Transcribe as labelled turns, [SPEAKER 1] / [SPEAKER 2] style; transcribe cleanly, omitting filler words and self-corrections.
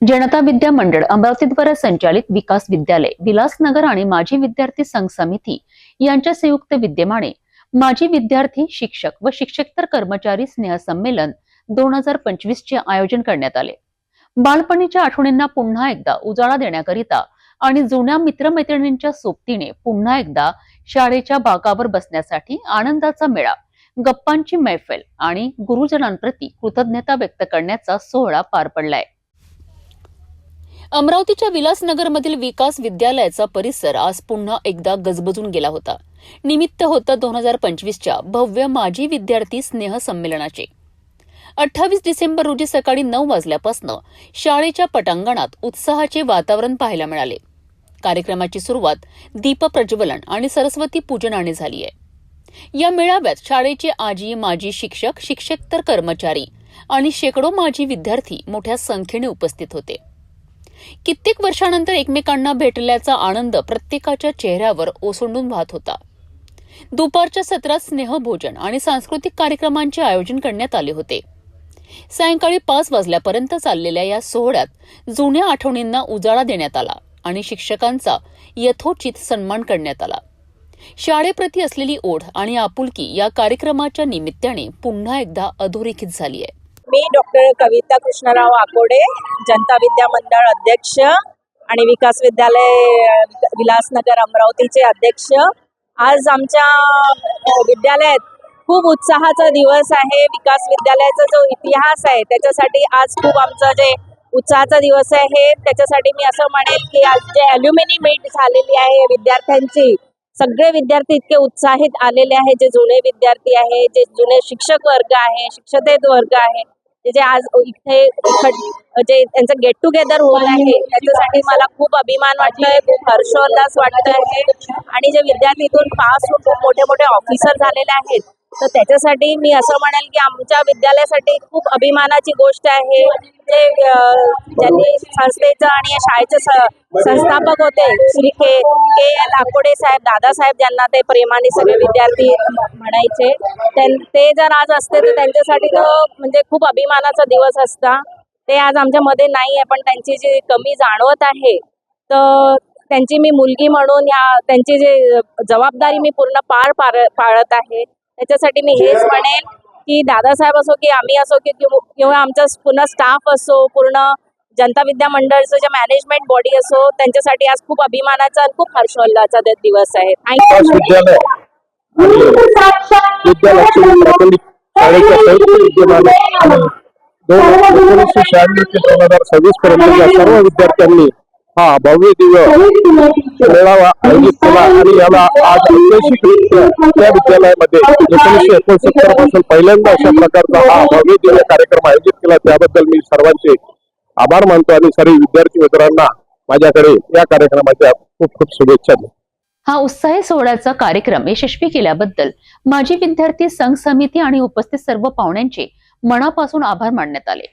[SPEAKER 1] जनता विद्या मंडळ अमरावतीद्वारे संचालित विकास विद्यालय विलासनगर आणि माजी विद्यार्थी संघ समिती यांच्या संयुक्त विद्यमाने माजी विद्यार्थी शिक्षक व शिक्षकेतर कर्मचारी स्नेह संमेलन 2025 चे आयोजन करण्यात आले। बालपणीच्या आठवणींना पुन्हा एकदा उजाळा देण्याकरिता आणि जुन्या मित्रमैत्रिणींच्या सोबतीने पुन्हा एकदा शाळेच्या बाकावर बसण्यासाठी आनंदाचा मेळा, गप्पांची मैफल आणि गुरुजनांप्रती कृतज्ञता व्यक्त करण्याचा सोहळा पार पडलाय। अमरावतीच्या विलासनगरमधील विकास विद्यालयाचा परिसर आज पुन्हा एकदा गजबजून गेला होता। निमित्त होतं 2025 च्या भव्य माजी विद्यार्थी स्नेह संमेलनाचे। 28 डिसेंबर रोजी सकाळी 9 वाजल्यापासून शाळेच्या पटांगणात उत्साहाचे वातावरण पाहायला मिळाले। कार्यक्रमाची सुरुवात दीप प्रज्वलन आणि सरस्वती पूजनाने झाली आहे। या मेळाव्यात शाळेचे आजी माजी शिक्षक, शिक्षकेतर कर्मचारी आणि शेकडो माजी विद्यार्थी मोठ्या संख्येने उपस्थित होते। कित्येक वर्षांनंतर एकमेकांना भेटल्याचा आनंद प्रत्येकाच्या चेहऱ्यावर ओसंडून वाहत होता। दुपारच्या सत्रात स्नेहभोजन आणि सांस्कृतिक कार्यक्रमांचे आयोजन करण्यात आले होते। सायंकाळी 5 वाजल्यापर्यंत चाललेल्या या सोहळ्यात जुन्या आठवणींना उजाळा देण्यात आला आणि शिक्षकांचा यथोचित सन्मान करण्यात आला। शाळेप्रती असलेली ओढ आणि आपुलकी या कार्यक्रमाच्या निमित्ताने पुन्हा एकदा अधोरेखित झाली आहे।
[SPEAKER 2] मी डॉक्टर कविता कृष्णराव आकोडे, जनता विद्या मंडळ अध्यक्ष आणि विकास विद्यालय विलासनगर अमरावतीचे अध्यक्ष। आज आमच्या विद्यालयात खूप उत्साहाचा दिवस आहे। विकास विद्यालयाचा जो इतिहास आहे त्याच्यासाठी आज खूप आमचा जे उत्साहाचा दिवस आहे, त्याच्यासाठी मी असं म्हणेल की आज जे ॲल्युमिनी मीट झालेली आहे विद्यार्थ्यांची, सगळे विद्यार्थी इतके उत्साहित आलेले आहे। जे जुने विद्यार्थी आहे, जे जुने शिक्षक वर्ग आहे, शिक्षकेतर वर्ग आहे, जे आज इथे जे त्यांचं गेट टुगेदर होत आहे, त्याच्यासाठी मला खूप अभिमान वाटतोय, खूप हर्षोल्लास वाटतोय। आणि जे विद्यार्थी इथून पास होऊन खूप मोठे मोठे ऑफिसर झालेले आहेत, तर त्याच्यासाठी मी असं म्हणेल की आमच्या विद्यालयासाठी खूप अभिमानाची गोष्ट आहे। जे ज्यांनी संस्थेचं आणि या शाळेचे संस्थापक होते श्री के एल आकोडे साहेब, दादासाहेब ज्यांना ते प्रेमाने सगळे विद्यार्थी म्हणायचे, ते जर आज असते तर त्यांच्यासाठी तो म्हणजे खूप अभिमानाचा दिवस असता। ते आज आमच्यामध्ये नाही आहे, पण त्यांची जी कमी जाणवत आहे, तर त्यांची मी मुलगी म्हणून त्यांची जी जबाबदारी मी पूर्ण पाळत आहे। त्याच्यासाठी मी हेच म्हणेन की दादासाहेब असो की आम्ही असो किंवा आमचा पूर्ण स्टाफ असो, पूर्ण जनता विद्या मंडळचं जे मॅनेजमेंट बॉडी असो, त्यांच्यासाठी आज खूप अभिमानाचा आणि खूप हर्षोल्लासाचा दिवस आहे।
[SPEAKER 3] सर्व विद्यार्थ्यांनी हा भव्य दिव्य मेळावा आयोजित केला आणि याला आज ऐतिहासिकरित्या त्या विद्यालयामध्ये 1969 पासून पहिल्यांदा अशा प्रकारचा हा भव्य दिव्य कार्यक्रम आयोजित केला। त्याबद्दल मी सर्वांचे आभार मानतो आणि सर्व विद्यार्थी मित्रांना माझ्याकडे या कार्यक्रमाच्या खूप खूप शुभेच्छा देतो।
[SPEAKER 1] हा उत्साही सोहळ्याचा कार्यक्रम यशस्वी केल्याबद्दल माजी विद्यार्थी संघ समिती आणि उपस्थित सर्व पाहुण्यांचे मनापासून आभार मानण्यात आले।